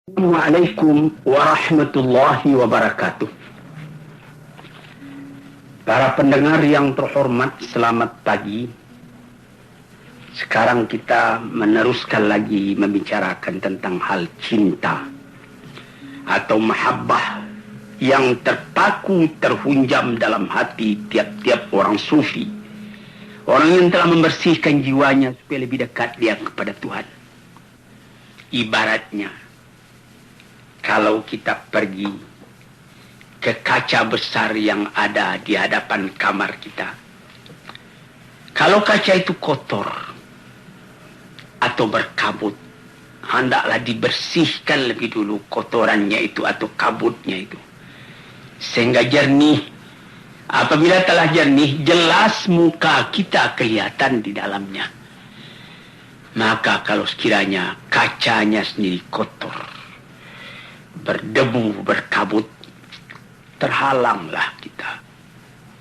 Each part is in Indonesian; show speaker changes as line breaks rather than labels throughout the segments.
Assalamualaikum warahmatullahi wabarakatuh. Para pendengar yang terhormat, selamat pagi. Sekarang kita meneruskan lagi membicarakan tentang hal cinta atau mahabbah yang terpaku terhunjam dalam hati tiap-tiap orang sufi. Orang yang telah membersihkan jiwanya supaya lebih dekat dia kepada Tuhan. Ibaratnya, kalau kita pergi ke kaca besar yang ada di hadapan kamar kita. Kalau kaca itu kotor atau berkabut, hendaklah dibersihkan lebih dulu kotorannya itu atau kabutnya itu. Sehingga jernih. Apabila telah jernih, jelas muka kita kelihatan di dalamnya. Maka kalau sekiranya kacanya sendiri kotor, berdebu, berkabut, terhalanglah kita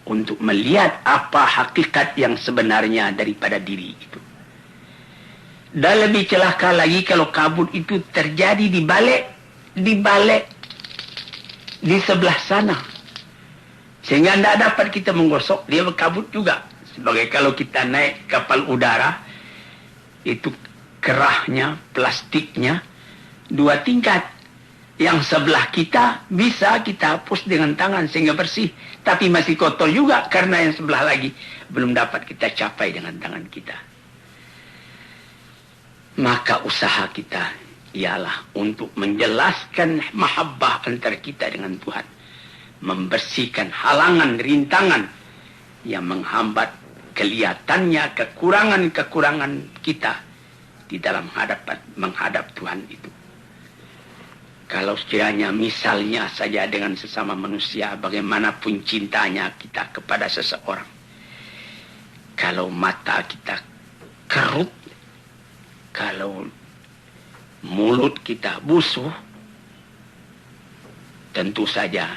untuk melihat apa hakikat yang sebenarnya daripada diri itu. Dan lebih celaka lagi kalau kabut itu terjadi di balik di sebelah sana, sehingga tidak dapat kita menggosok, dia berkabut juga. Sebagai kalau kita naik kapal udara, itu kerahnya, plastiknya 2 tingkat. Yang sebelah kita bisa kita hapus dengan tangan sehingga bersih. Tapi masih kotor juga karena yang sebelah lagi belum dapat kita capai dengan tangan kita. Maka usaha kita ialah untuk menjelaskan mahabbah antara kita dengan Tuhan. Membersihkan halangan, rintangan yang menghambat kelihatannya kekurangan-kekurangan kita di dalam menghadap Tuhan itu. Kalau sekiranya misalnya saja dengan sesama manusia, bagaimanapun cintanya kita kepada seseorang. Kalau mata kita kerut, kalau mulut kita busuk, tentu saja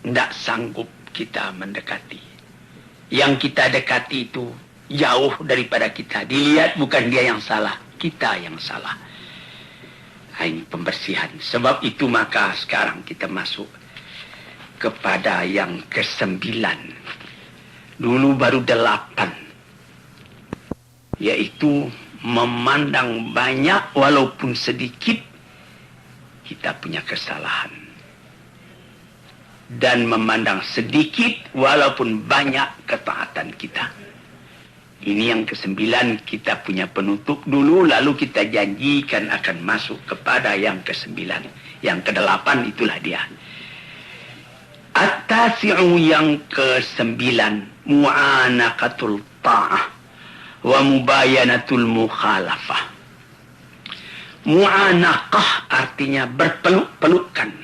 tidak sanggup kita mendekati. Yang kita dekati itu jauh daripada kita. Dilihat bukan dia yang salah, kita yang salah. Ini pembersihan. Sebab itu maka sekarang kita masuk kepada yang ke-9. Dulu baru 8. Yaitu memandang banyak walaupun sedikit kita punya kesalahan. Dan memandang sedikit walaupun banyak ketaatan kita. Ini yang ke-9, kita punya penutup dulu, lalu kita janjikan akan masuk kepada yang ke-9. Yang ke-8 itulah dia. At-tasi'u yang ke-9, mu'anaqatul ta'ah wa mubayanatul mukhalafah. Mu'anaqah artinya berpeluk-pelukan.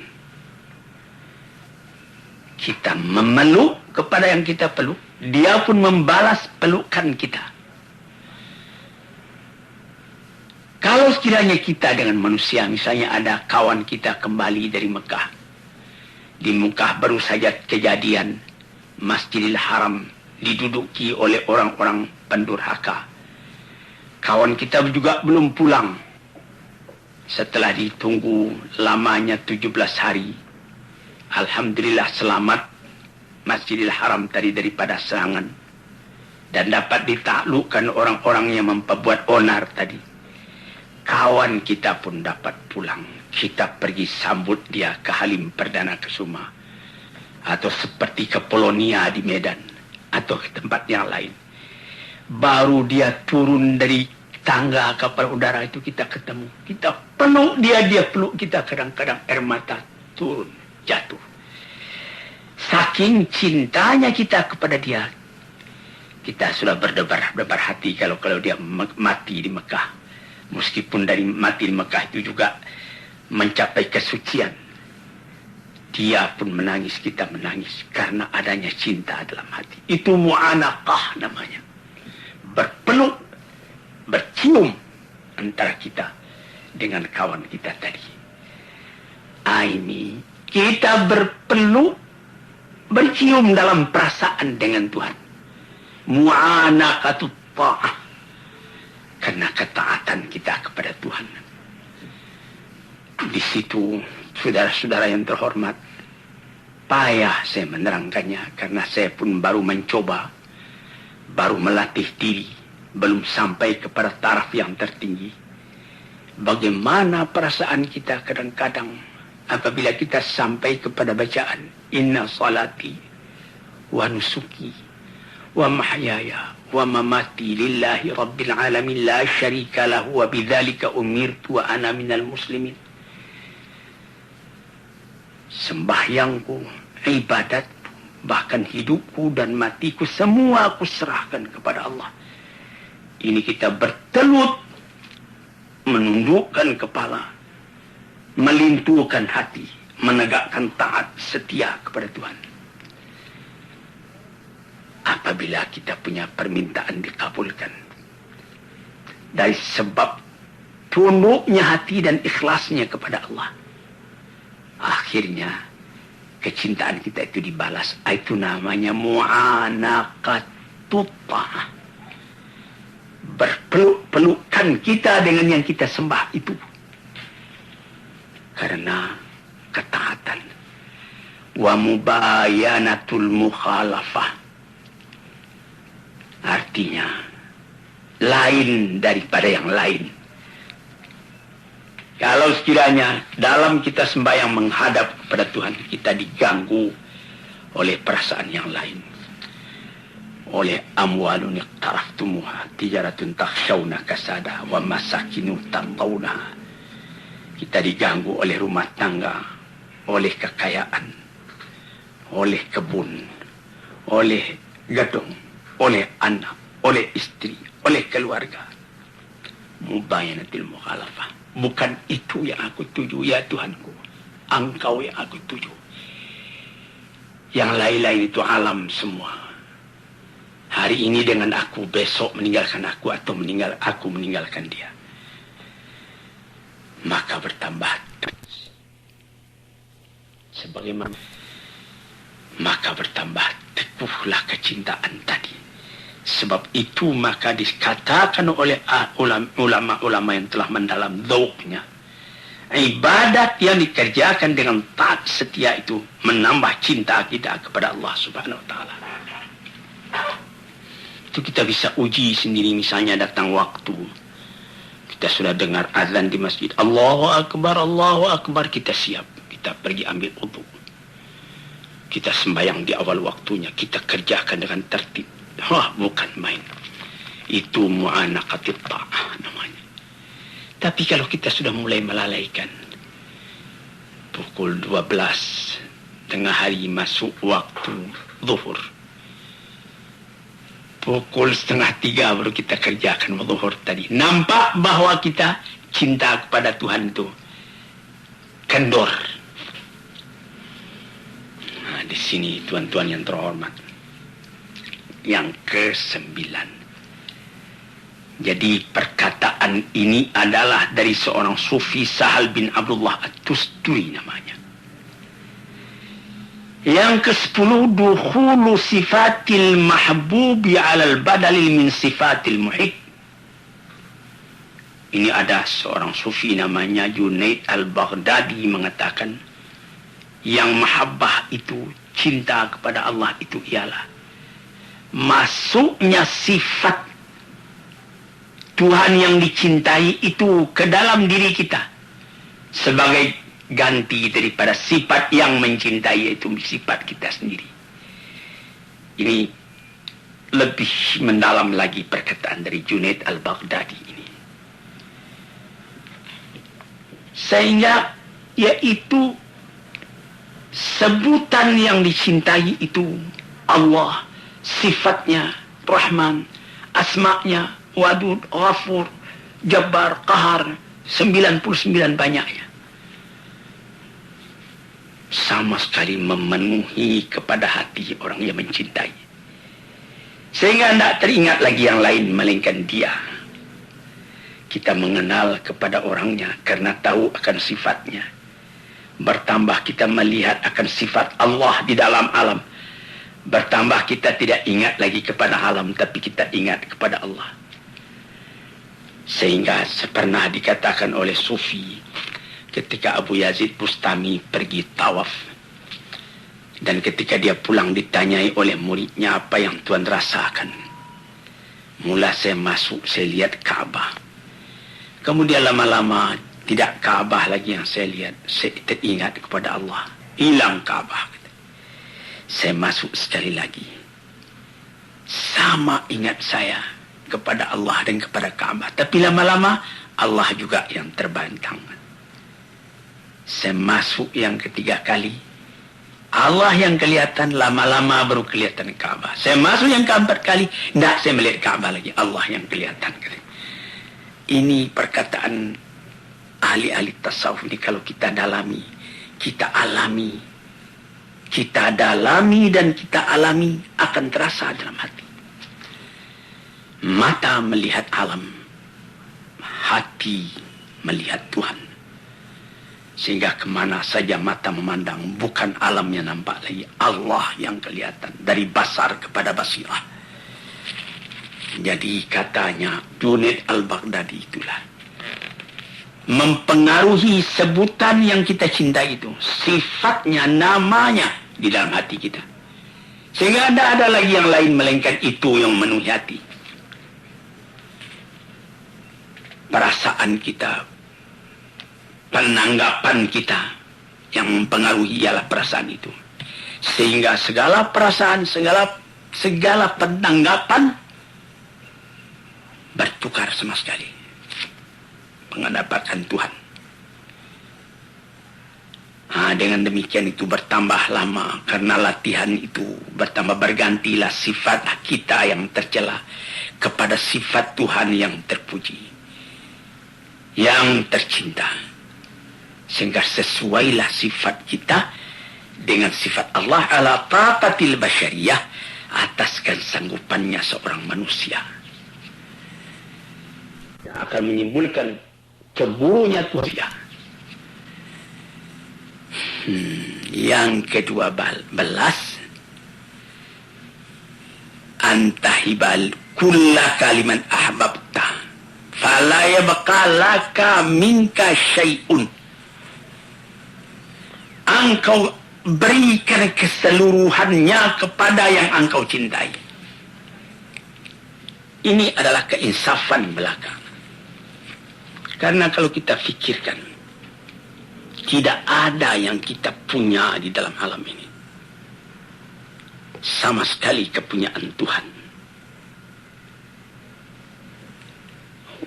Kita memeluk kepada yang kita peluk. Dia pun membalas pelukan kita. Kalau sekiranya kita dengan manusia, misalnya ada kawan kita kembali dari Mekah. Di Mekah baru saja kejadian Masjidil Haram diduduki oleh orang-orang pendurhaka. Kawan kita juga belum pulang. Setelah ditunggu lamanya 17 hari. Alhamdulillah selamat Masjidil Haram tadi daripada serangan. Dan dapat ditaklukkan orang-orang yang memperbuat onar tadi. Kawan kita pun dapat pulang. Kita pergi sambut dia ke Halim Perdana Kusuma. Atau seperti ke Polonia di Medan. Atau ke tempat yang lain. Baru dia turun dari tangga kapal udara itu kita ketemu. Kita peluk dia peluk kita. Kadang-kadang air mata turun, jatuh. Saking cintanya kita kepada dia, kita sudah berdebar hati kalau dia mati di Mekah. Meskipun dari mati di Mekah itu juga mencapai kesucian. Dia pun menangis, kita menangis karena adanya cinta dalam hati. Itu mu'anaqah namanya. Berpeluk, bercium antara kita dengan kawan kita tadi. Ini kita berpeluk, bercium dalam perasaan dengan Tuhan. Mu'anaqatut ta'ah. Karena ketaatan kita kepada Tuhan. Di situ, saudara-saudara yang terhormat, payah saya menerangkannya karena saya pun baru mencoba, baru melatih diri, belum sampai kepada taraf yang tertinggi. Bagaimana perasaan kita kadang-kadang apabila kita sampai kepada bacaan inna salati wa nusuki wa mahyaya wa mamati lillahi rabbil alamin la syarika lahu wa bidzalika umirtu wa ana minal muslimin. Sembahyangku, ibadatku, bahkan hidupku dan matiku semua aku serahkan kepada Allah. Ini kita bertelut, menundukkan kepala, melintuhkan hati, menegakkan taat setia kepada Tuhan. Apabila kita punya permintaan dikabulkan, dari sebab tunduknya hati dan ikhlasnya kepada Allah, akhirnya kecintaan kita itu dibalas. Itu namanya mu'anaqatut ta'ah. Berpeluk-pelukan kita dengan yang kita sembah itu karena ketaatan. Wa mubayanatul mukhalafah, artinya lain daripada yang lain. Kalau sekiranya dalam kita sembahyang menghadap kepada Tuhan, kita diganggu oleh perasaan yang lain, oleh amwalun iqtaraftumuha tijaratun takhshawna kasada wa masakinu tardawna. Kita diganggu oleh rumah tangga, oleh kekayaan, oleh kebun, oleh gedung, oleh anak, oleh istri, oleh keluarga. Mubayanatil mukhalafah. Bukan itu yang aku tuju, ya Tuhanku. Engkau yang aku tuju. Yang lain-lain itu alam semua. Hari ini dengan aku, besok meninggalkan aku, atau aku meninggalkan dia. Maka bertambah sebagaimana, maka bertambah teguhlah kecintaan tadi. Sebab itu maka dikatakan oleh ulama-ulama yang telah mendalam dzauqnya, ibadat yang dikerjakan dengan taat setia itu menambah cinta kita kepada Allah Subhanahu wa taala. Itu kita bisa uji sendiri. Misalnya datang waktu kita sudah dengar azan di masjid, Allahu Akbar, kita siap, kita pergi ambil wudu, kita sembahyang di awal waktunya, kita kerjakan dengan tertib. Wah, bukan main. Itu mu'anaqatut ta'ah namanya. Tapi kalau kita sudah mulai melalaikan, pukul 12 tengah hari masuk waktu zuhur, pukul 2:30 baru kita kerjakan zuhur tadi. Nampak bahwa kita cinta kepada Tuhan itu kendor. Nah, di sini tuan-tuan yang terhormat, yang ke-9. Jadi perkataan ini adalah dari seorang sufi, Sahal bin Abdullah At-Tusturi namanya. Yang ke-10, dukhulu sifatil mahbubi alal badalil min sifatil muhib. Ini ada seorang sufi namanya Junaid al-Baghdadi mengatakan, yang mahabbah itu, cinta kepada Allah itu ialah masuknya sifat Tuhan yang dicintai itu ke dalam diri kita sebagai ganti daripada sifat yang mencintai, yaitu sifat kita sendiri. Ini lebih mendalam lagi perkataan dari Junaid al-Baghdadi ini. Sehingga yaitu sebutan yang dicintai itu Allah, sifatnya Rahman, asma'nya Wadud, Ghafur, Jabbar, Qahar, 99 banyaknya. Sama sekali memenuhi kepada hati orang yang mencintai. Sehingga tidak teringat lagi yang lain melainkan dia. Kita mengenal kepada orangnya karena tahu akan sifatnya. Bertambah kita melihat akan sifat Allah di dalam alam. Bertambah kita tidak ingat lagi kepada alam, tapi kita ingat kepada Allah. Sehingga pernah dikatakan oleh sufi, ketika Abu Yazid Bustami pergi tawaf. Dan ketika dia pulang ditanyai oleh muridnya, apa yang Tuan rasakan? Mula saya masuk, saya lihat Ka'bah. Kemudian lama-lama tidak Ka'bah lagi yang saya lihat. Saya teringat kepada Allah. Hilang Ka'bah. Saya masuk sekali lagi. Sama ingat saya kepada Allah dan kepada Ka'bah. Tapi lama-lama Allah juga yang terbantang. Saya masuk yang ketiga kali. Allah yang kelihatan, lama-lama baru kelihatan Ka'bah. Saya masuk yang keempat kali, tidak saya melihat Ka'bah lagi. Allah yang kelihatan. Ini perkataan ahli-ahli tasawuf ini kalau kita dalami, kita alami. Kita dalami dan kita alami akan terasa dalam hati. Mata melihat alam, hati melihat Tuhan. Sehingga kemana saja mata memandang, bukan alam yang nampak lagi, Allah yang kelihatan. Dari basar kepada basirah. Jadi katanya Junaid al-Baghdadi itulah mempengaruhi sebutan yang kita cintai itu, sifatnya, namanya di dalam hati kita. Sehingga tidak ada lagi yang lain melainkan itu yang memenuhi hati. Perasaan kita, penanggapan kita yang mempengaruhi ialah perasaan itu. Sehingga segala perasaan, segala penanggapan bertukar sama sekali. Mendapatkan Tuhan. Dengan demikian itu bertambah lama karena latihan itu bertambah bergantilah sifat kita yang tercela kepada sifat Tuhan yang terpuji, yang tercinta. Sehingga sesuailah sifat kita dengan sifat Allah ala taqatil basyariyah, atas kesanggupannya seorang manusia. Yang akan menimbulkan ceburunya Tuhan. Yang kedua belas, antahibal kulla kaliman ahbabta fala yabqa laka minka syai'un. Engkau berikan keseluruhannya kepada yang engkau cintai. Ini adalah keinsafan belaka. Karena kalau kita fikirkan, tidak ada yang kita punya di dalam alam ini. Sama sekali kepunyaan Tuhan.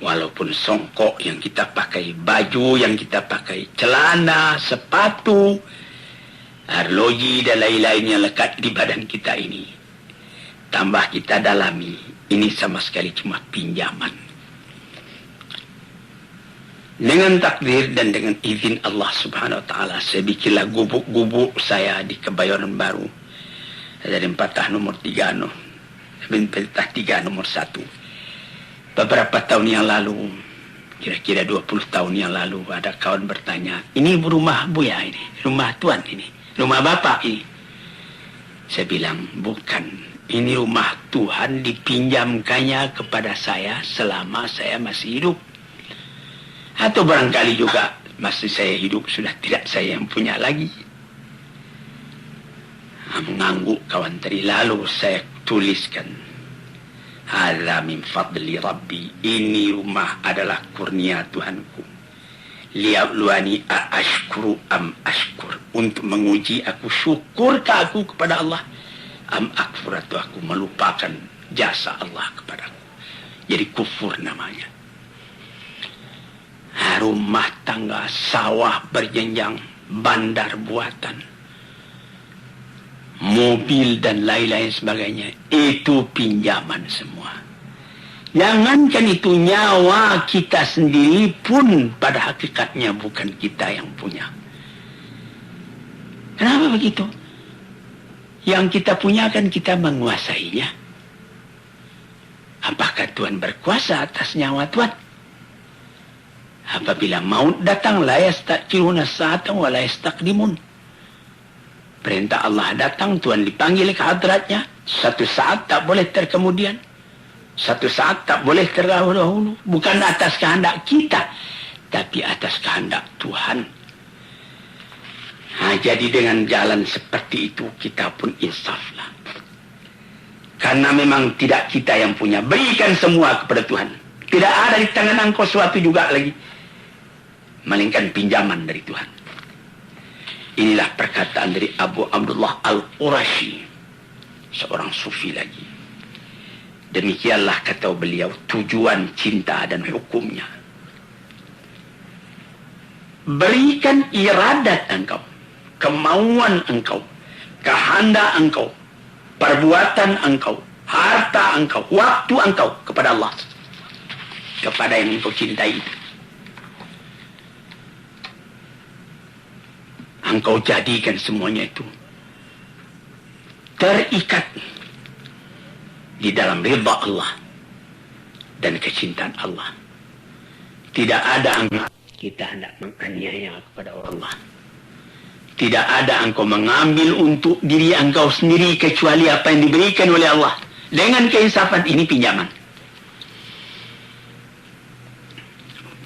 Walaupun songkok yang kita pakai, baju yang kita pakai, celana, sepatu, arloji dan lain-lain yang lekat di badan kita ini. Tambah kita dalami, ini sama sekali cuma pinjaman. Dengan takdir dan dengan izin Allah subhanahu wa ta'ala, saya bikinlah gubuk-gubuk saya di Kebayoran Baru. Dari Patah nomor 3, Patah 3 nomor 1. Beberapa tahun yang lalu, kira-kira 20 tahun yang lalu, ada kawan bertanya, ini rumah Buya ini, rumah Tuan ini, rumah Bapak ini. Saya bilang, bukan. Ini rumah Tuhan dipinjamkannya kepada saya selama saya masih hidup. Atau barangkali juga masih saya hidup sudah tidak saya yang punya lagi. Mengangguk kawan tadi, lalu saya tuliskan, hadza min fadli rabbi, ini rumah adalah kurnia Tuhanku. Liyabluwani ashkuru am ashkur, untuk menguji aku syukurkah aku kepada Allah, am akfur, atau aku melupakan jasa Allah kepadaku. Jadi kufur namanya. Rumah tangga, sawah berjenjang, bandar buatan, mobil dan lain-lain sebagainya, itu pinjaman semua. Jangankan itu, nyawa kita sendiri pun pada hakikatnya bukan kita yang punya. Kenapa begitu? Yang kita punya kan kita menguasainya. Apakah Tuhan berkuasa atas nyawa Tuhan? Apabila maut datang, la yasta'khiruna sa'atan wa la yastaqdimun. Perintah Allah datang, Tuhan dipanggil ke hadratnya. Satu saat tak boleh terkemudian. Satu saat tak boleh terdahulu. Bukan atas kehendak kita, tapi atas kehendak Tuhan. Jadi dengan jalan seperti itu kita pun insaflah. Karena memang tidak kita yang punya. Berikan semua kepada Tuhan. Tidak ada di tangan engkau suatu juga lagi, melainkan pinjaman dari Tuhan. Inilah perkataan dari Abu Abdullah Al-Qurashi, seorang sufi lagi. Demikianlah kata beliau tujuan cinta dan hukumnya. Berikan iradat engkau, kemauan engkau, kehendak engkau, perbuatan engkau, harta engkau, waktu engkau kepada Allah, kepada yang engkau cintai itu. Engkau jadikan semuanya itu terikat di dalam ridha Allah dan kecintaan Allah. Tidak ada kita hendak menganiaya kepada Allah. Tidak ada engkau mengambil untuk diri engkau sendiri kecuali apa yang diberikan oleh Allah. Dengan keinsafan ini pinjaman.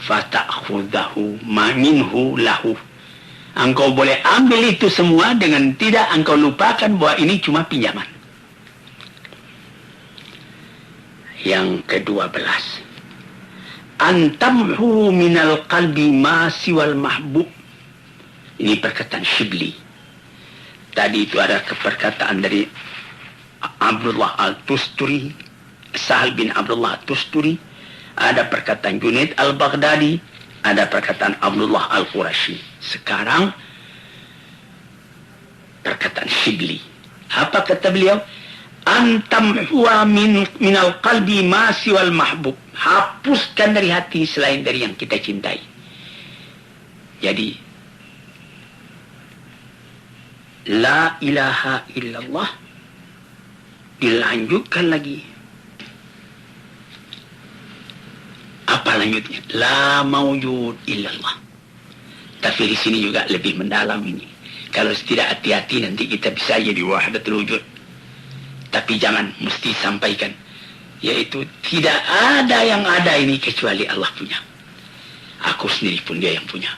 Fata'khudhahu ma minhu lahu. Engkau boleh ambil itu semua dengan tidak engkau lupakan bahwa ini cuma pinjaman. Yang ke-12. Antamhu minal qalbi ma siwal mahbub. Ini perkataan Shibli. Tadi itu ada perkataan dari Abdullah Al-Tusturi, Sahal bin Abdullah Al-Tusturi. Ada perkataan Junaid Al-Baghdadi. Ada perkataan Abdullah Al-Qurashi. Sekarang perkataan Shibli. Apa kata beliau? Antam huwa minal qalbi ma siwal mahbub. Hapuskan dari hati selain dari yang kita cintai. Jadi la ilaha illallah dilanjutkan lagi. Apa lanjutnya? La maujud illallah. Tapi di sini juga lebih mendalam ini. Kalau tidak hati-hati nanti kita bisa jadi wahdatul wujud. Tapi jangan mesti sampaikan. Yaitu tidak ada yang ada ini kecuali Allah punya. Aku sendiri pun dia yang punya.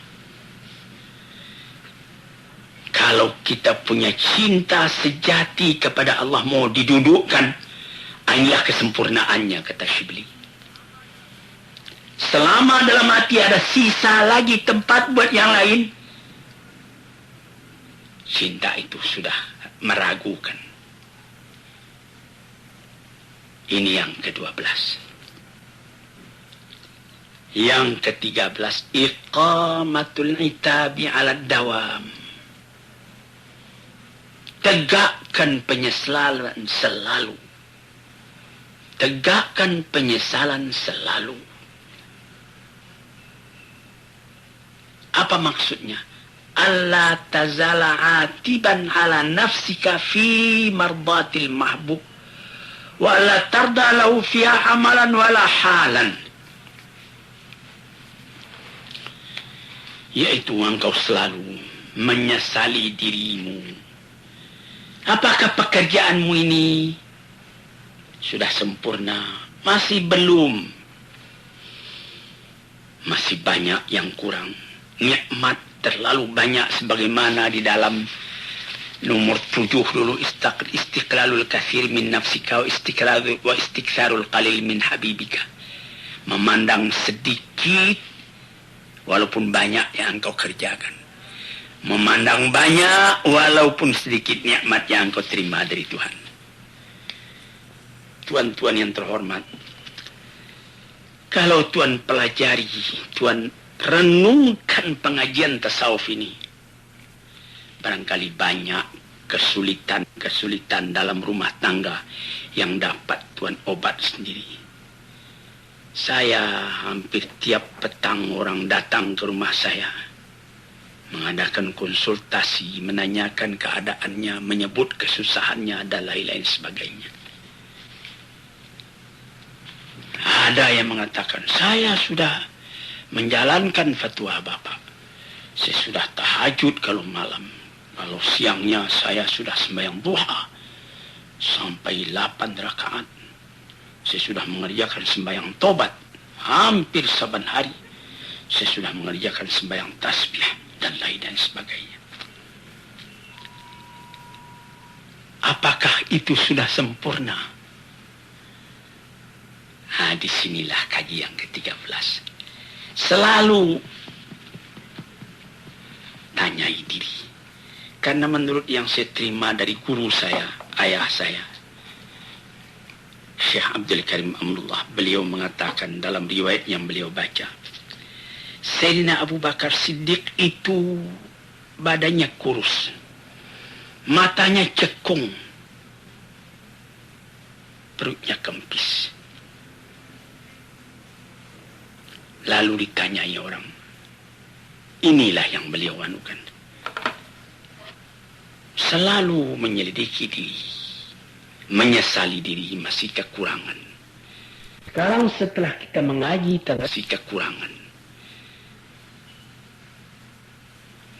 Kalau kita punya cinta sejati kepada Allah mau didudukkan, inilah kesempurnaannya, kata Shibli. Selama dalam hati ada sisa lagi tempat buat yang lain, cinta itu sudah meragukan. Ini yang ke-12. Yang ke-13, iqamatul itabi ala dawam. Tegakkan penyesalan selalu. Tegakkan penyesalan selalu. Apa maksudnya? Allah tazala atiban ala nafsika fi mardatil mahbub. Wa la tarda lahu fiha amalan wala halan. Yaitu engkau selalu menyesali dirimu. Apakah pekerjaanmu ini sudah sempurna? Masih belum. Masih banyak yang kurang. Nikmat terlalu banyak sebagaimana di dalam nomor 7 dulu, istiqlalul kathir min nafsika wa istiktharul qalil min habibika. Memandang sedikit walaupun banyak yang engkau kerjakan. Memandang banyak walaupun sedikit nikmat yang engkau terima dari Tuhan. Tuan-tuan yang terhormat, kalau Tuan pelajari, Tuan renungkan pengajian tasawuf ini, barangkali banyak kesulitan dalam rumah tangga yang dapat Tuan obat sendiri. Saya hampir tiap petang orang datang ke rumah saya, mengadakan konsultasi, menanyakan keadaannya, menyebut kesusahannya, dan lain-lain sebagainya. Ada yang mengatakan, saya sudah menjalankan fatwa Bapak. Saya sudah tahajud kalau malam. Kalau siangnya saya sudah sembahyang duha sampai 8 rakaat. Saya sudah mengerjakan sembahyang tobat hampir saban hari. Saya sudah mengerjakan sembahyang tasbih dan lain-lain sebagainya. Apakah itu sudah sempurna? Disinilah kaji yang ke-13. Selalu tanyai diri. Karena menurut yang saya terima dari guru saya, ayah saya, Syekh Abdul Karim Amrullah, beliau mengatakan dalam riwayat yang beliau baca, Sayyidina Abu Bakar Siddiq itu badannya kurus, matanya cekung, perutnya kempis. Lalu ditanyai orang, inilah yang beliau anukan. Selalu menyelidiki diri, menyesali diri masih kekurangan. Sekarang setelah kita mengaji tentang masih kekurangan,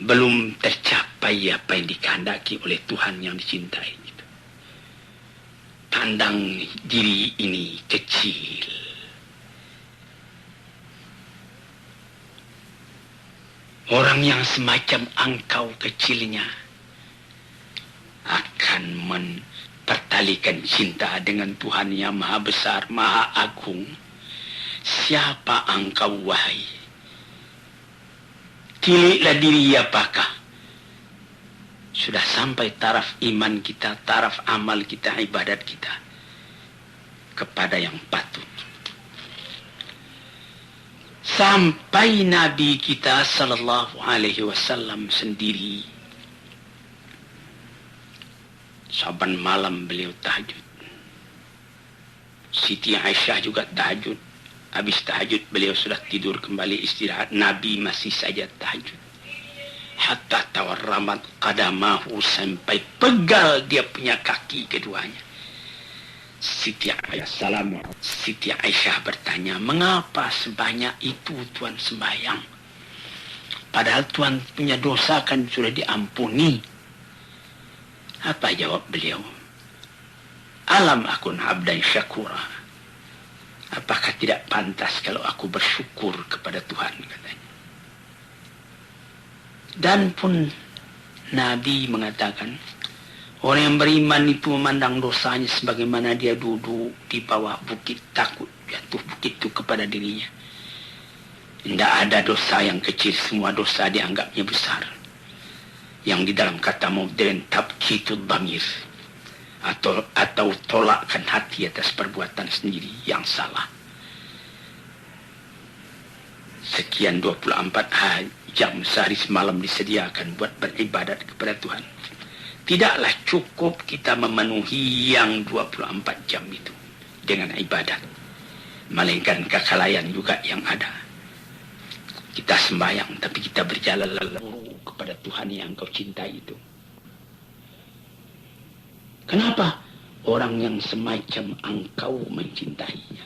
belum tercapai apa yang dikehendaki oleh Tuhan yang dicintai. Pandang diri ini kecil. Orang yang semacam engkau kecilnya akan mempertalikan cinta dengan Tuhan yang maha besar, maha agung. Siapa engkau wahai? Tiliklah diri apakah sudah sampai taraf iman kita, taraf amal kita, ibadat kita kepada yang patut. Sampai Nabi kita sallallahu alaihi wasallam sendiri saban malam beliau tahajud. Siti Aisyah juga tahajud. Habis tahajud beliau sudah tidur kembali istirahat. Nabi masih saja tahajud. Hatta tawarramat qadamahu, sampai pegal dia punya kaki keduanya. Siti Aisyah bertanya, mengapa sebanyak itu Tuhan sembahyang? Padahal Tuhan punya dosa kan sudah diampuni. Apa jawab beliau? Alam akun abdan syakura. Apakah tidak pantas kalau aku bersyukur kepada Tuhan, katanya. Dan pun Nabi mengatakan, orang yang beriman itu memandang dosanya sebagaimana dia duduk di bawah bukit, takut jatuh bukit itu kepada dirinya. Tidak ada dosa yang kecil, semua dosa dianggapnya besar. Yang di dalam kata modern tabkitud dhamir, atau tolakkan hati atas perbuatan sendiri yang salah. Sekian 24 jam sehari semalam disediakan buat beribadat kepada Tuhan. Tidaklah cukup kita memenuhi yang 24 jam itu dengan ibadat. Melainkan kekhalayan juga yang ada. Kita sembahyang, tapi kita berjalan lalu kepada Tuhan yang kau cintai itu. Kenapa orang yang semacam engkau mencintainya?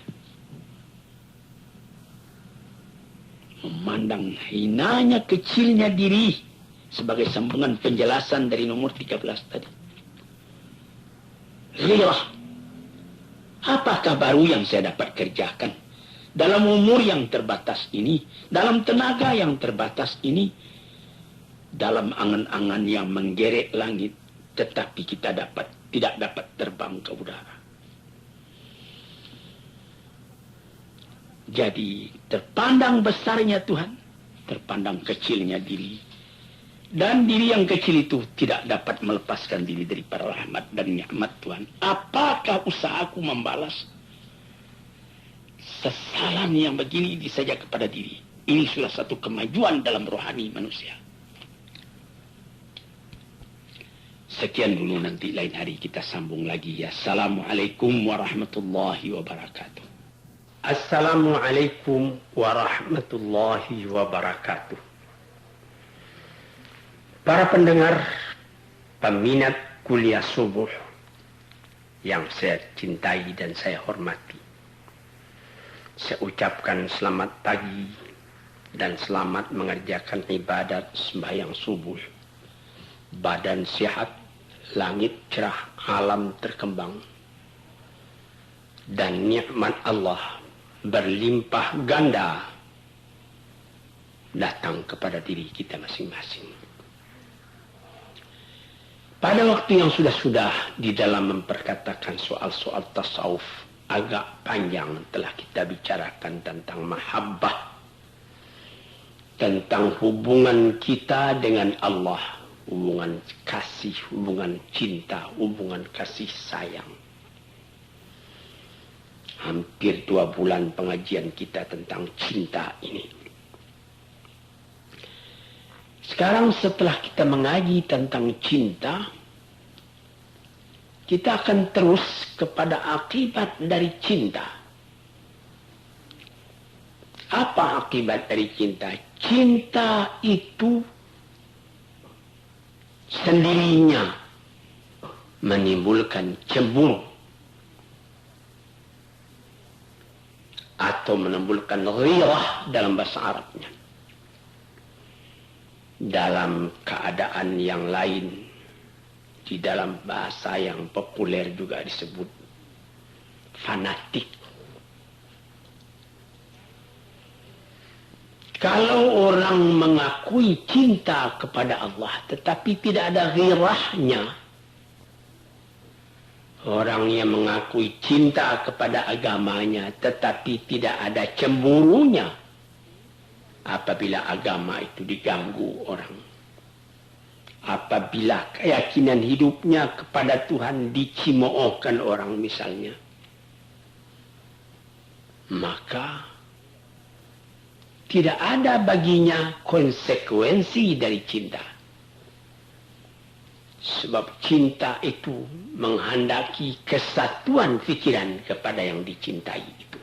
Memandang hinanya, kecilnya diri, sebagai sambungan penjelasan dari nomor 13 tadi. Ghirah. Apakah baru yang saya dapat kerjakan dalam umur yang terbatas ini, dalam tenaga yang terbatas ini, dalam angan-angan yang menggeret langit, tetapi kita tidak dapat terbang ke udara. Jadi terpandang besarnya Tuhan, terpandang kecilnya diri. Dan diri yang kecil itu tidak dapat melepaskan diri dari para rahmat dan nikmat Tuhan. Apakah usahaku membalas sesalan yang begini saja kepada diri? Ini sudah satu kemajuan dalam rohani manusia. Sekian dulu, nanti lain hari kita sambung lagi. Assalamualaikum warahmatullahi wabarakatuh. Assalamualaikum warahmatullahi wabarakatuh. Para pendengar, peminat kuliah subuh yang saya cintai dan saya hormati, saya ucapkan selamat pagi dan selamat mengerjakan ibadat sembahyang subuh. Badan sehat, langit cerah, alam terkembang, dan nikmat Allah berlimpah ganda datang kepada diri kita masing-masing.
Pada waktu yang sudah-sudah di dalam memperkatakan soal-soal tasawuf agak panjang telah kita bicarakan tentang mahabbah, tentang hubungan kita dengan Allah, hubungan kasih, hubungan cinta, hubungan kasih sayang. Hampir 2 bulan pengajian kita tentang cinta ini. Sekarang setelah kita mengaji tentang cinta, kita akan terus kepada akibat dari cinta. Apa akibat dari cinta? Cinta itu sendirinya menimbulkan cemburu atau menimbulkan ghirah dalam bahasa Arabnya. Dalam keadaan yang lain, di dalam bahasa yang populer juga disebut fanatik. Kalau orang mengakui cinta kepada Allah tetapi tidak ada ghirahnya, orang yang mengakui cinta kepada agamanya tetapi tidak ada cemburunya apabila agama itu diganggu orang, apabila keyakinan hidupnya kepada Tuhan dicimoohkan orang misalnya, maka tidak ada baginya konsekuensi dari cinta. Sebab cinta itu menghendaki kesatuan pikiran kepada yang dicintai itu.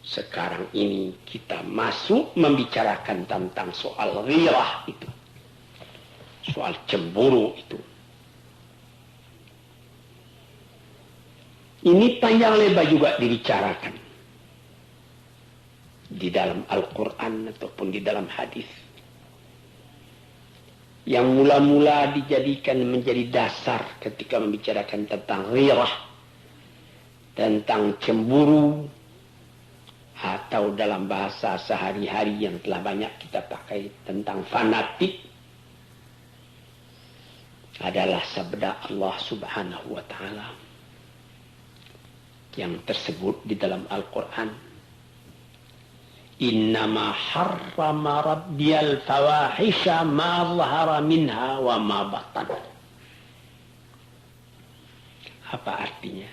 Sekarang ini kita masuk membicarakan tentang soal ghirah itu. Soal cemburu itu. Ini panjang lebar juga dibicarakan. Di dalam Al-Quran ataupun di dalam hadis. Yang mula-mula dijadikan menjadi dasar ketika membicarakan tentang ghirah. Tentang cemburu. Atau dalam bahasa sehari-hari yang telah banyak kita pakai tentang fanatik, adalah sabda Allah Subhanahu wa ta'ala yang tersebut di dalam Al-Quran. Innama harrama rabbiyal fawahisha ma zahara minha wa ma batan. Apa artinya?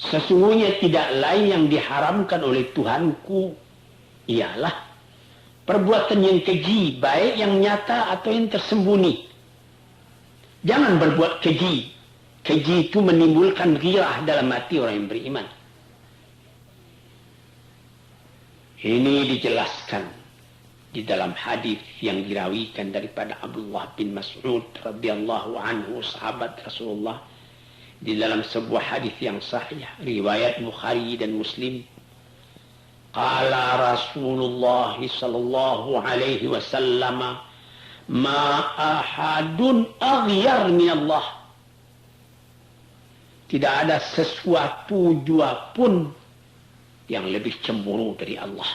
Sesungguhnya tidak lain yang diharamkan oleh Tuhanku ialah perbuatan yang keji, baik yang nyata atau yang tersembunyi. Jangan berbuat keji. Keji itu menimbulkan ghirah dalam hati orang yang beriman. Ini dijelaskan di dalam hadis yang dirawikan daripada Abdullah bin Mas'ud radhiyallahu anhu, sahabat Rasulullah. Di dalam sebuah hadis yang sahih riwayat Bukhari dan Muslim, qala Rasulullah sallallahu alaihi wasallam ma ahadun aghyar min Allah. Tidak ada sesuatu jua pun yang lebih cemburu dari Allah.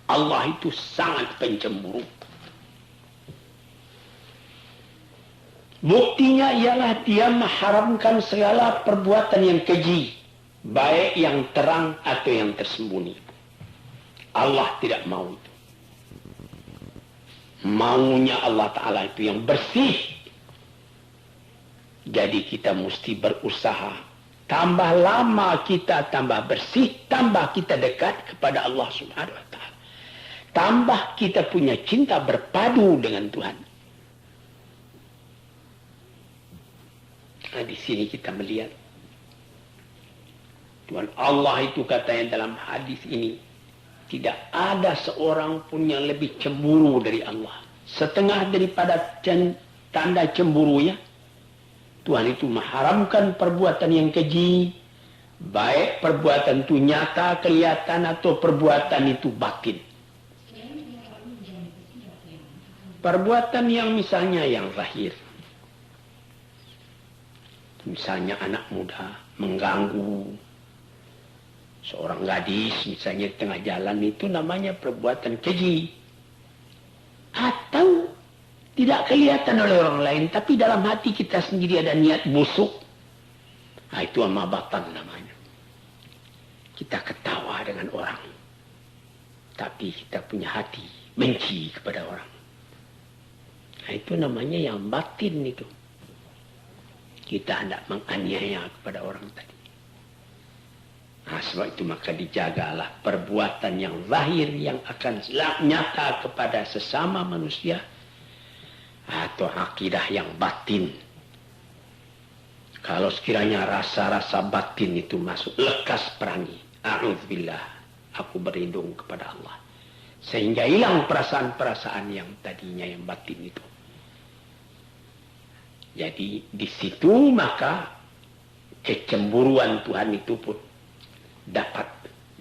Allah itu sangat pencemburu. Buktinya ialah dia mengharamkan segala perbuatan yang keji, baik yang terang atau yang tersembunyi. Allah tidak mau itu. Maunya Allah Ta'ala itu yang bersih. Jadi kita mesti berusaha. Tambah lama kita tambah bersih, tambah kita dekat kepada Allah Subhanahu wa Ta'ala. Tambah kita punya cinta berpadu dengan Tuhan. Nah, di sini kita melihat Tuhan Allah itu katanya dalam hadis ini, tidak ada seorang pun yang lebih cemburu dari Allah. Setengah daripada tanda cemburunya, Tuhan itu mengharamkan perbuatan yang keji, baik perbuatan itu nyata, kelihatan, atau perbuatan itu batin. Perbuatan yang misalnya yang zahir. Misalnya anak muda mengganggu seorang gadis misalnya di tengah jalan, itu namanya perbuatan keji. Atau Tidak kelihatan oleh orang lain, tapi dalam hati kita sendiri ada niat busuk. Nah, itu amabatan namanya. Kita ketawa dengan orang, tapi kita punya hati benci kepada orang. Nah, itu namanya yang batin itu. Kita hendak menganiaya kepada orang tadi. Nah, sebab itu maka dijagalah perbuatan yang zahir yang akan nyata kepada sesama manusia, atau akidah yang batin. Kalau sekiranya rasa-rasa batin itu masuk, lekas perangi. A'udzubillah, aku berlindung kepada Allah. Sehingga hilang perasaan-perasaan yang tadinya yang batin itu. Jadi di situ maka kecemburuan Tuhan itu pun dapat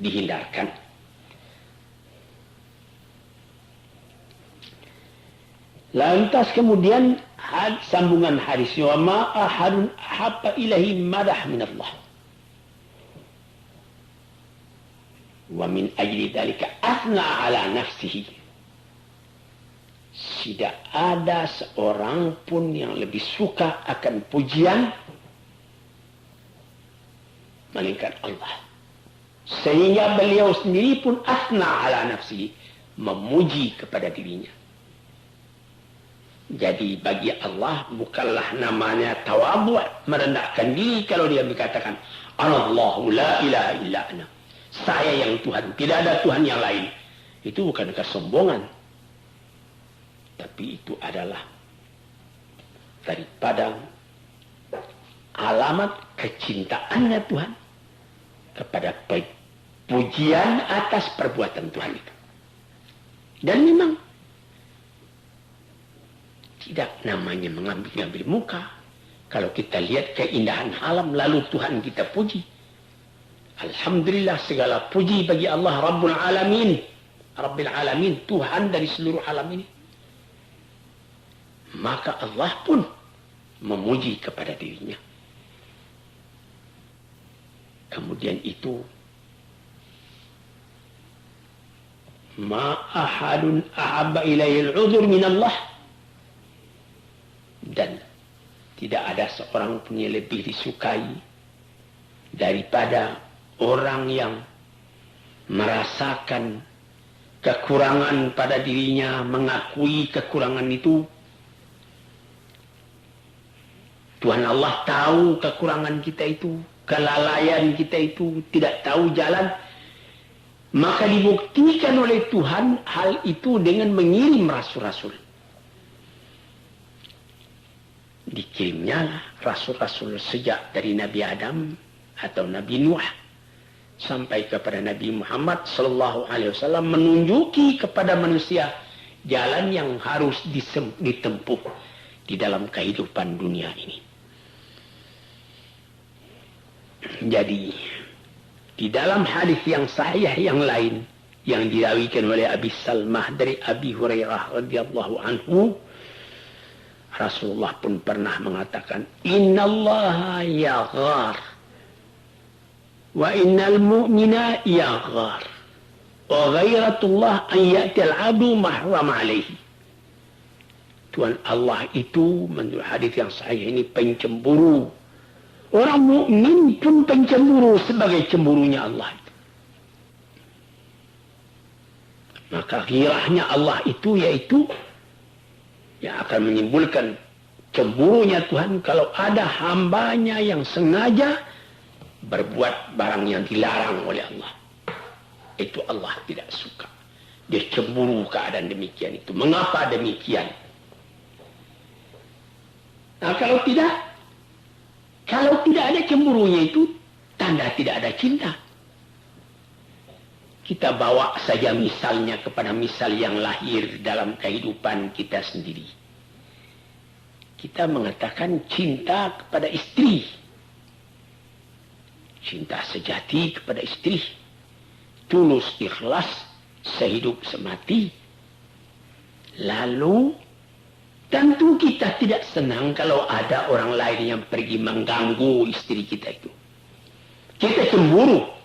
dihindarkan. Lantas kemudian sambungan hadis, wa ma ahadun habba ilahi madah min Allah. Wa min ajli dalika athna ala nafsihi. Tidak ada seorang pun yang lebih suka akan pujian melainkan Allah. Sehingga beliau sendiri pun athna ala nafsihi, memuji kepada dirinya. Jadi bagi Allah bukanlah namanya tawadhu', merendahkan diri kalau dia berkatakan Allahu la ilaha illa ana. Saya yang Tuhan, tidak ada Tuhan yang lain. Itu bukan kesombongan. Tapi itu adalah daripada alamat kecintaannya Tuhan kepada pujian atas perbuatan Tuhan itu. Dan memang tidak namanya mengambil-ngambil muka. Kalau kita lihat keindahan alam lalu Tuhan kita puji. Alhamdulillah, segala puji bagi Allah Rabbul Alamin. Rabbil Alamin, Tuhan dari seluruh alam ini. Maka Allah pun memuji kepada dirinya. Kemudian itu ma ahadun ahabba ilayhi al-'udhr min Allah. Dan tidak ada seorang pun yang lebih disukai daripada orang yang merasakan kekurangan pada dirinya, mengakui kekurangan itu. Tuhan Allah tahu kekurangan kita itu, kelalaian kita itu, tidak tahu jalan. Maka dibuktikan oleh Tuhan hal itu dengan mengirim rasul-rasul. Dikirimnya rasul-rasul sejak dari Nabi Adam atau Nabi Nuh sampai kepada Nabi Muhammad sallallahu alaihi wasallam, menunjuki kepada manusia jalan yang harus ditempuh di dalam kehidupan dunia ini. Jadi di dalam hadis yang sahih yang lain yang dirawikan oleh Abi Salmah dari Abi Hurairah radhiyallahu anhu, Rasulullah pun pernah mengatakan, innallaha yaghar wa innal mu'mina yaghar wa ghairatullah an ya'ti al-'abdu mahram alaihi. Tuhan Allah itu menurut hadis yang sahih ini pencemburu. Orang mukmin pun pencemburu sebagai cemburunya Allah itu. Maka ghirahnya Allah itu yaitu yang akan menimbulkan cemburunya Tuhan kalau ada hambanya yang sengaja berbuat barang yang dilarang oleh Allah. Itu Allah tidak suka. Dia cemburu keadaan demikian itu. Mengapa demikian? Nah, kalau tidak ada cemburunya itu tanda tidak ada cinta. Kita bawa saja misalnya kepada misal yang lahir dalam kehidupan kita sendiri. Kita mengatakan cinta kepada istri. Cinta sejati kepada istri. Tulus ikhlas sehidup semati. Lalu tentu kita tidak senang kalau ada orang lain yang pergi mengganggu istri kita itu. Kita cemburu.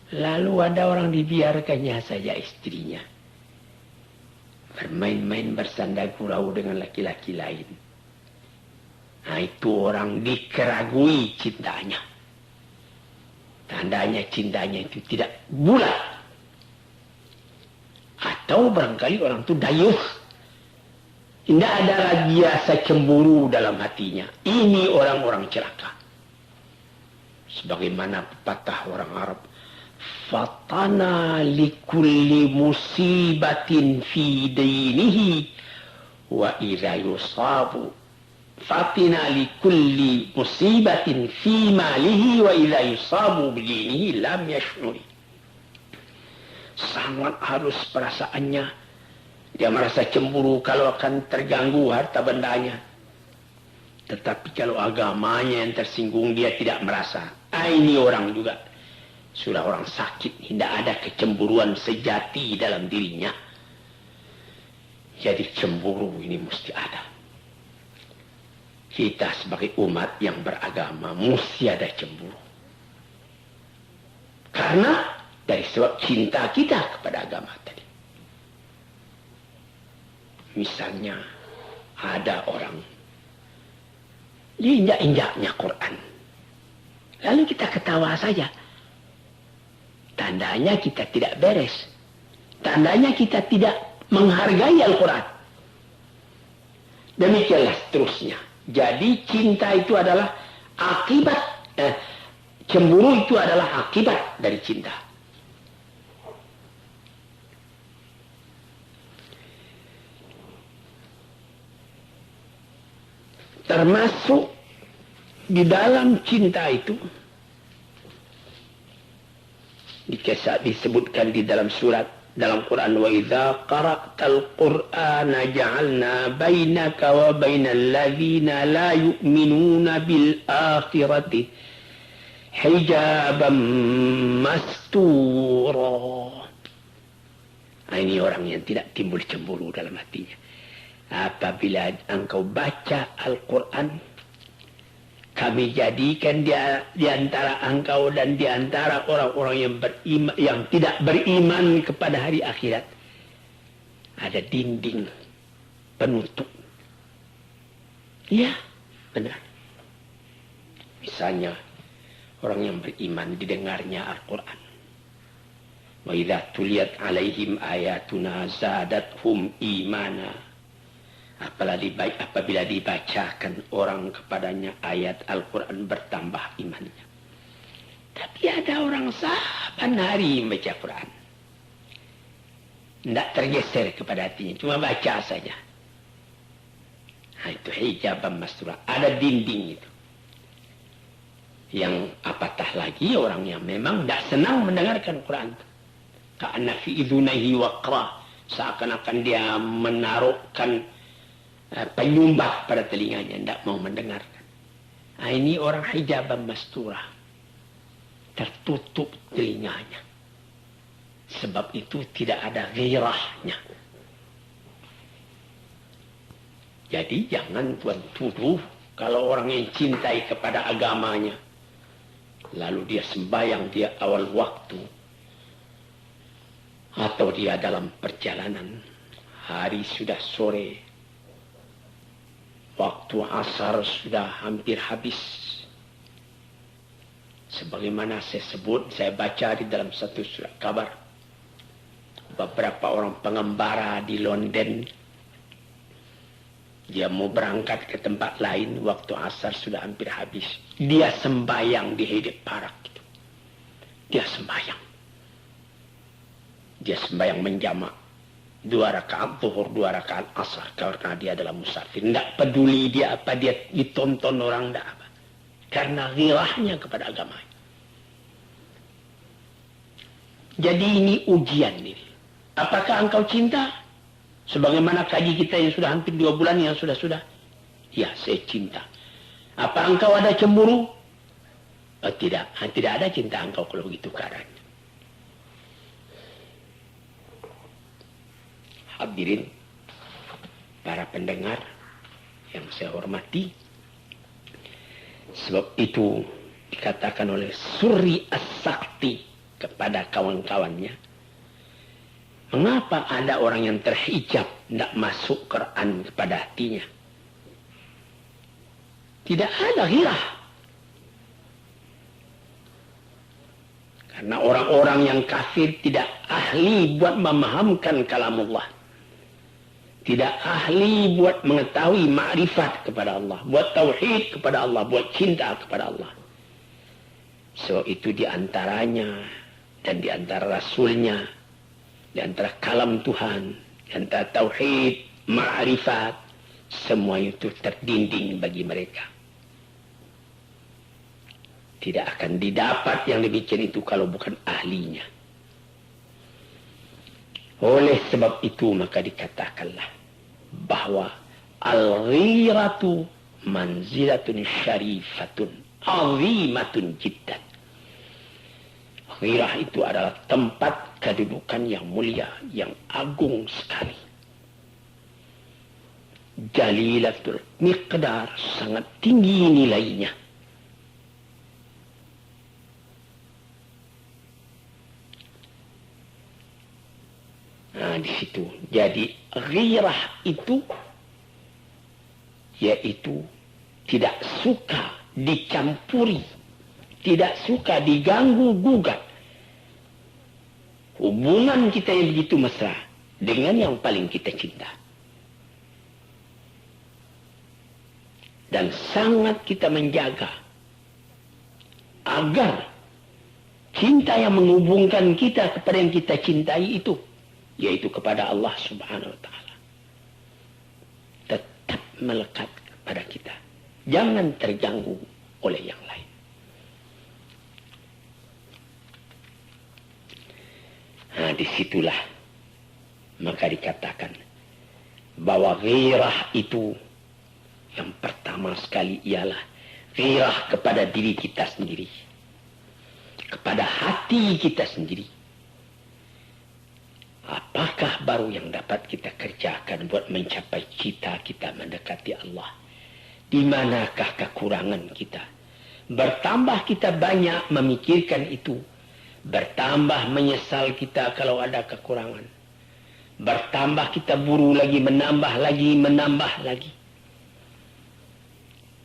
Lalu ada orang dibiarkannya saja istrinya. bermain-main bersanda gurau dengan laki-laki lain. Nah, itu orang dikeragui cintanya. Tandanya cintanya itu tidak bulat. Atau barangkali orang itu dayuh. Tidak ada lagi rasa cemburu dalam hatinya. Ini orang-orang celaka. Sebagaimana pepatah orang Arab. Fatana likulli musibatin fi dinihi wa idza yusabu. Fatina likulli musibatin fi malihi wa idza yusabu bidinihi lam yash'uri. Sangat halus perasaannya. Dia merasa cemburu kalau akan terganggu harta bendanya. Tetapi kalau agamanya yang tersinggung dia tidak merasa. Ini orang juga sudah orang sakit. Tidak ada kecemburuan sejati dalam dirinya. Jadi cemburu ini mesti ada. Kita sebagai umat yang beragama mesti ada cemburu. Karena dari sebab cinta kita kepada agama tadi. Misalnya ada orang diinjak-injaknya Quran. Lalu kita ketawa saja. Tandanya kita tidak beres. Tandanya kita tidak menghargai Al-Quran. Demikianlah seterusnya. Jadi cinta itu adalah akibat, cemburu itu adalah akibat dari cinta. Termasuk di dalam cinta itu disebutkan di dalam surat dalam Quran, wa idza qara'tal qur'ana ja'alna bainaka wa bainal ladzina la yu'minuna bil akhirati hijaban mastura. Ini orang yang tidak timbul cemburu dalam hatinya. Apabila engkau baca Al-Quran, kami jadikan dia di antara engkau dan di antara orang-orang yang beriman, yang tidak beriman kepada hari akhirat. Ada dinding penutup. Ya, benar. Misalnya orang yang beriman didengarnya Al-Quran. Wa idza tuliyat alaihim ayatuna zadathum imana. Apabila dibacakan orang kepadanya ayat Al-Quran bertambah imannya. Tapi ada orang saban hari membaca Quran. Tidak tergeser kepada hatinya. Cuma baca saja. Nah, itu hijaban mastura. Ada dinding itu. Yang apatah lagi orang yang memang tidak senang mendengarkan Quran. Ka'anna fi idhunaihi waqra. Seakan-akan dia menaruhkan penyumbah pada telinganya, tidak mau mendengarkan. Nah, ini orang hijaban mastura, tertutup telinganya. Sebab itu tidak ada gairahnya. Jadi jangan tuan tuduh kalau orang yang cintai kepada agamanya, lalu dia sembahyang dia awal waktu, atau dia dalam perjalanan, hari sudah sore, waktu asar sudah hampir habis. Sebagaimana saya baca di dalam satu surat kabar. Beberapa orang pengembara di London. Dia mau berangkat ke tempat lain. Waktu asar sudah hampir habis. Dia sembahyang di Hyde Park. Dia sembahyang. Dia sembahyang menjamak. 2 rakaat zuhur, 2 rakaat asar, karena dia adalah musafir. Tidak peduli dia apa, dia ditonton orang, tidak apa. Karena ghirahnya kepada agama. Jadi ini ujian ini. Apakah engkau cinta? Sebagaimana kaji kita yang sudah hampir 2 bulan yang sudah-sudah. Ya, saya cinta. Apa engkau ada cemburu? Tidak. Tidak ada cinta engkau kalau begitu keadaannya. Hadirin para pendengar yang saya hormati, sebab itu dikatakan oleh Surri As-Sakti kepada kawan-kawannya, Mengapa ada orang yang terhijab tidak masuk Quran kepada hatinya? Tidak ada ghirah. Karena orang-orang yang kafir tidak ahli buat memahamkan kalamullah. Tidak ahli buat mengetahui ma'rifat kepada Allah. Buat tauhid kepada Allah. Buat cinta kepada Allah. So itu diantaranya dan diantara Rasulnya. Diantara kalam Tuhan. Diantara tauhid, ma'rifat. Semua itu terdinding bagi mereka. Tidak akan didapat yang demikian itu kalau bukan ahlinya. Oleh sebab itu maka dikatakanlah bahwa al-ghiratu manzilatun syarifatun azimatun jiddan. Ghirah itu adalah tempat kedudukan yang mulia, yang agung sekali. Jalilatul miqdar, sangat tinggi nilainya. Nah, di situ. Jadi ghirah itu yaitu tidak suka dicampuri, tidak suka diganggu-gugat hubungan kita yang begitu mesra dengan yang paling kita cinta. Dan sangat kita menjaga agar cinta yang menghubungkan kita kepada yang kita cintai itu, yaitu kepada Allah Subhanahu wa Ta'ala, tetap melekat kepada kita. Jangan terganggu oleh yang lain. Nah, disitulah maka dikatakan bahwa ghirah itu yang pertama sekali ialah ghirah kepada diri kita sendiri, kepada hati kita sendiri. Apakah baru yang dapat kita kerjakan buat mencapai cita kita mendekati Allah? Di manakah kekurangan kita? Bertambah kita banyak memikirkan itu. Bertambah menyesal kita kalau ada kekurangan. Bertambah kita buru lagi, menambah lagi.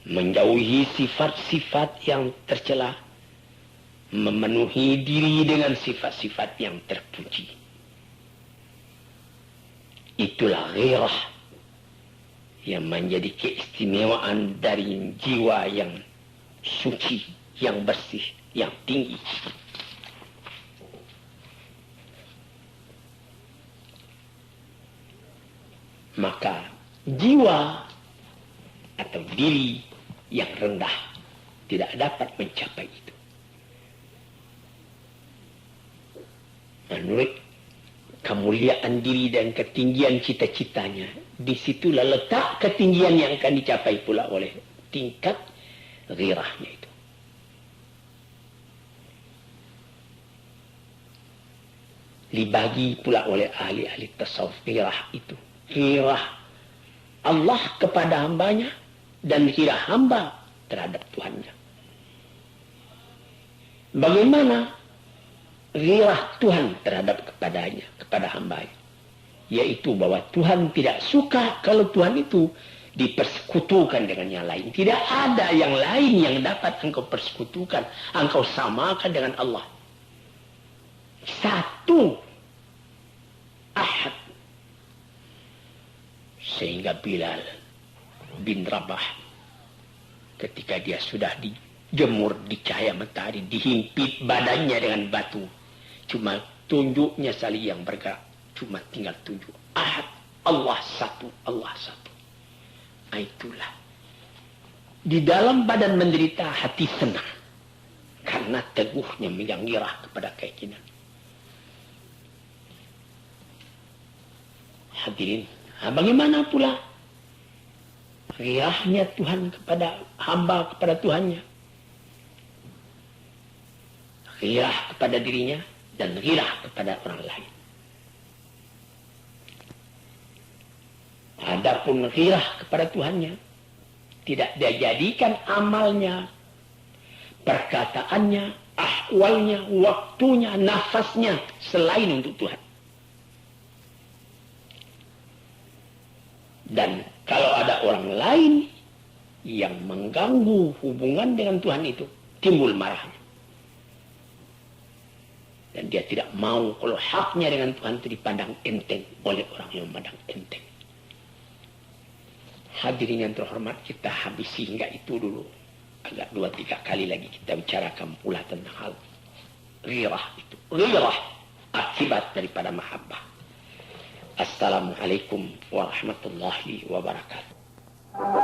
Menjauhi sifat-sifat yang tercela. Memenuhi diri dengan sifat-sifat yang terpuji. Itulah ghirah yang menjadi keistimewaan dari jiwa yang suci, yang bersih, yang tinggi. Maka jiwa atau diri yang rendah tidak dapat mencapai itu. Menurut kemuliaan diri dan ketinggian cita-citanya, disitulah letak ketinggian yang akan dicapai pula oleh tingkat ghirahnya itu. Dibagi pula oleh ahli-ahli tasawuf ghirah itu. Ghirah Allah kepada hambanya dan ghirah hamba terhadap Tuhannya. Bagaimana ghirah Tuhan terhadap kepadanya, kepada hambanya, yaitu bahwa Tuhan tidak suka kalau Tuhan itu dipersekutukan dengan yang lain. Tidak ada yang lain yang dapat engkau persekutukan, engkau samakan dengan Allah. Satu, ahad. Sehingga Bilal bin Rabah ketika dia sudah dijemur di cahaya matahari, dihimpit badannya dengan batu, cuma tunjuknya saling yang bergerak, cuma tinggal tunjuk. Ahad, Allah satu, Allah satu. Nah, itulah. Di dalam badan menderita, hati senang. Karena teguhnya megang ghirah kepada keyakinan. Hadirin, nah, bagaimana pula ghirahnya Tuhan kepada hamba, kepada Tuhannya? Ghirah kepada dirinya dan ghirah kepada orang lain. Adapun ghirah kepada Tuhannya, tidak dia jadikan amalnya, perkataannya, ahwalnya, waktunya, nafasnya selain untuk Tuhan. Dan kalau ada orang lain yang mengganggu hubungan dengan Tuhan itu, timbul marahnya. Dan dia tidak mau kalau haknya dengan Tuhan itu dipandang enteng oleh orang yang memandang enteng. Hadirin yang terhormat, kita habisi hingga itu dulu. Agak 2-3 kali lagi kita bicarakan pula tentang hal ghirah itu. Ghirah akibat daripada mahabbah. Assalamualaikum warahmatullahi wabarakatuh.